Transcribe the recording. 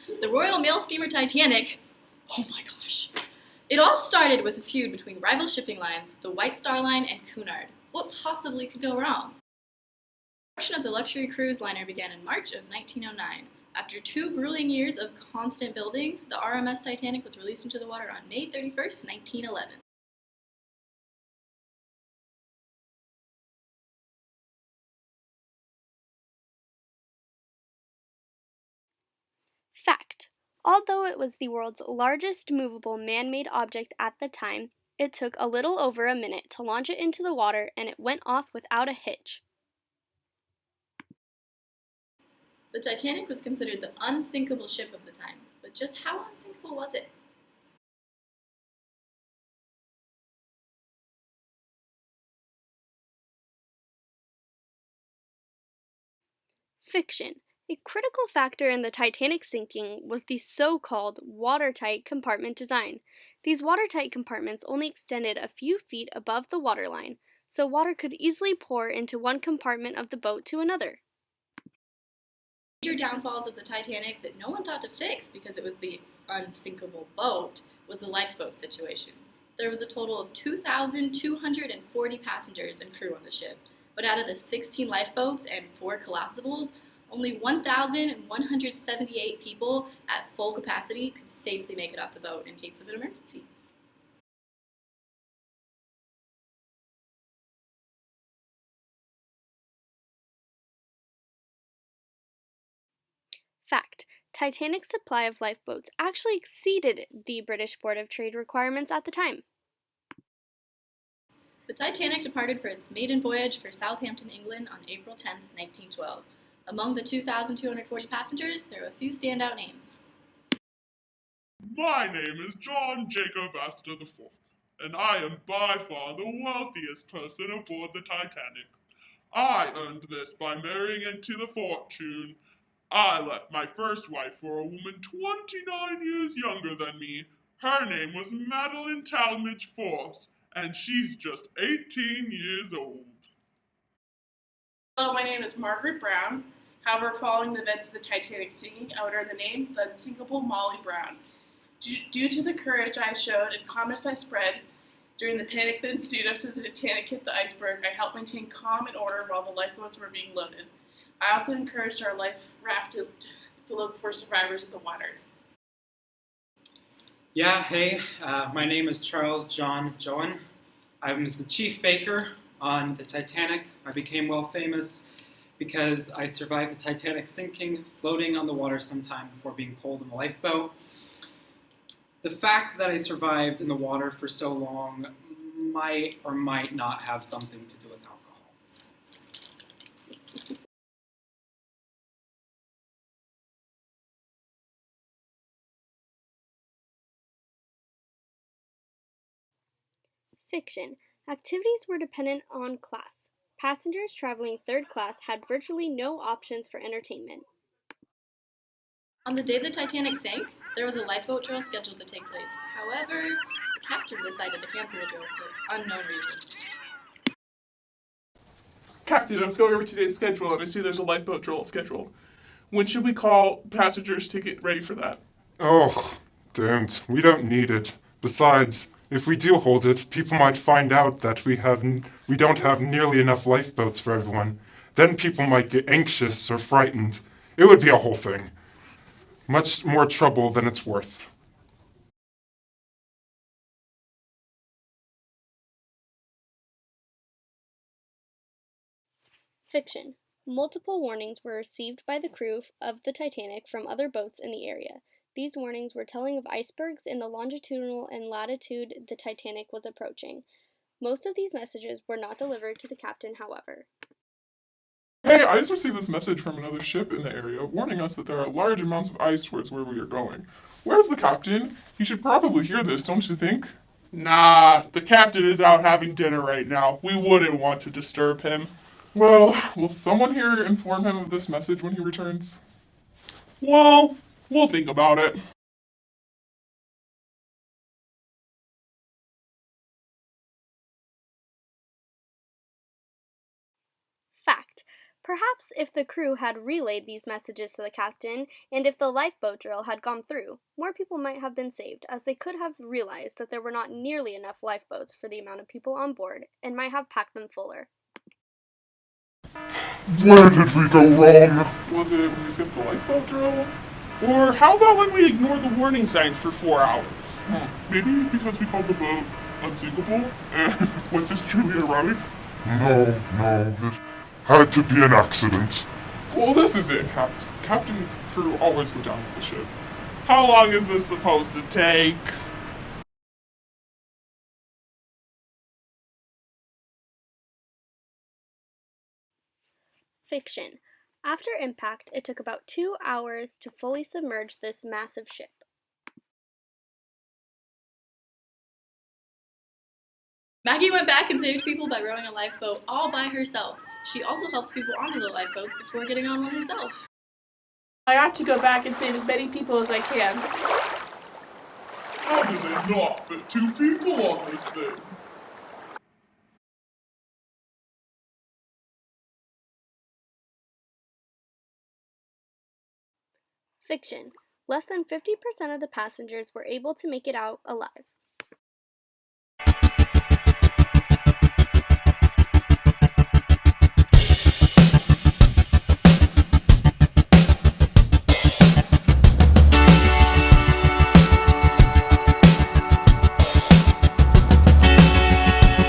The Royal Mail Steamer Titanic, oh my gosh. It all started with a feud between rival shipping lines, the White Star Line and Cunard. What possibly could go wrong? Construction of the luxury cruise liner began in March of 1909. After 2 grueling years of constant building, the RMS Titanic was released into the water on May 31st, 1911. Fact: although it was the world's largest movable man-made object at the time, it took a little over a minute to launch it into the water and it went off without a hitch. The Titanic was considered the unsinkable ship of the time, but just how unsinkable was it? Fiction: a critical factor in the Titanic sinking was the so-called watertight compartment design. These watertight compartments only extended a few feet above the waterline, so water could easily pour into one compartment of the boat to another. Major downfalls of the Titanic that no one thought to fix because it was the unsinkable boat was the lifeboat situation. There was a total of 2,240 passengers and crew on the ship, but out of the 16 lifeboats and 4 collapsibles, only 1,178 people at full capacity could safely make it off the boat in case of an emergency. Fact: Titanic's supply of lifeboats actually exceeded the British Board of Trade requirements at the time. The Titanic departed for its maiden voyage for Southampton, England on April 10, 1912. Among the 2,240 passengers, there are a few standout names. My name is John Jacob Astor IV, and I am by far the wealthiest person aboard the Titanic. I earned this by marrying into the fortune. I left my first wife for a woman 29 years younger than me. Her name was Madeline Talmadge Force, and she's just 18 years old. Hello, my name is Margaret Brown. However, following the events of the Titanic sinking, I would earn the name the Unsinkable Molly Brown. Due to the courage I showed and calmness I spread during the panic that ensued after the Titanic hit the iceberg, I helped maintain calm and order while the lifeboats were being loaded. I also encouraged our life raft to look for survivors in the water. Yeah, hey, my name is Charles John Johan. I was the chief baker on the Titanic. I became well famous because I survived the Titanic sinking, floating on the water sometime before being pulled in a lifeboat. The fact that I survived in the water for so long might or might not have something to do with alcohol. Fiction: activities were dependent on class. Passengers traveling third class had virtually no options for entertainment. On the day the Titanic sank, there was a lifeboat drill scheduled to take place. However, the captain decided to cancel the drill for unknown reasons. Captain, I was going over today's schedule and I see there's a lifeboat drill scheduled. When should we call passengers to get ready for that? Oh, don't. We don't need it. Besides, if we do hold it, people might find out that we don't have nearly enough lifeboats for everyone. Then people might get anxious or frightened. It would be a whole thing. Much more trouble than it's worth. Fiction: multiple warnings were received by the crew of the Titanic from other boats in the area. These warnings were telling of icebergs in the longitudinal and latitude the Titanic was approaching. Most of these messages were not delivered to the captain, however. Hey, I just received this message from another ship in the area warning us that there are large amounts of ice towards where we are going. Where's the captain? He should probably hear this, don't you think? Nah, the captain is out having dinner right now. We wouldn't want to disturb him. Well, will someone here inform him of this message when he returns? Well, we'll think about it. Fact: Perhaps if the crew had relayed these messages to the captain, and if the lifeboat drill had gone through, more people might have been saved, as they could have realized that there were not nearly enough lifeboats for the amount of people on board, and might have packed them fuller. Where did we go wrong? Was it when we skipped the lifeboat drill? Or how about when we ignore the warning signs for 4 hours? Maybe because we called the boat unsinkable and was just truly heroic? No, it had to be an accident. Well, this is it, Captain. Captain crew always go down with the ship. How long is this supposed to take? Fiction. After impact, it took about 2 hours to fully submerge this massive ship. Maggie went back and saved people by rowing a lifeboat all by herself. She also helped people onto the lifeboats before getting on one herself. I ought to go back and save as many people as I can. How do they not fit 2 people on this thing? Fiction. Less than 50% of the passengers were able to make it out alive.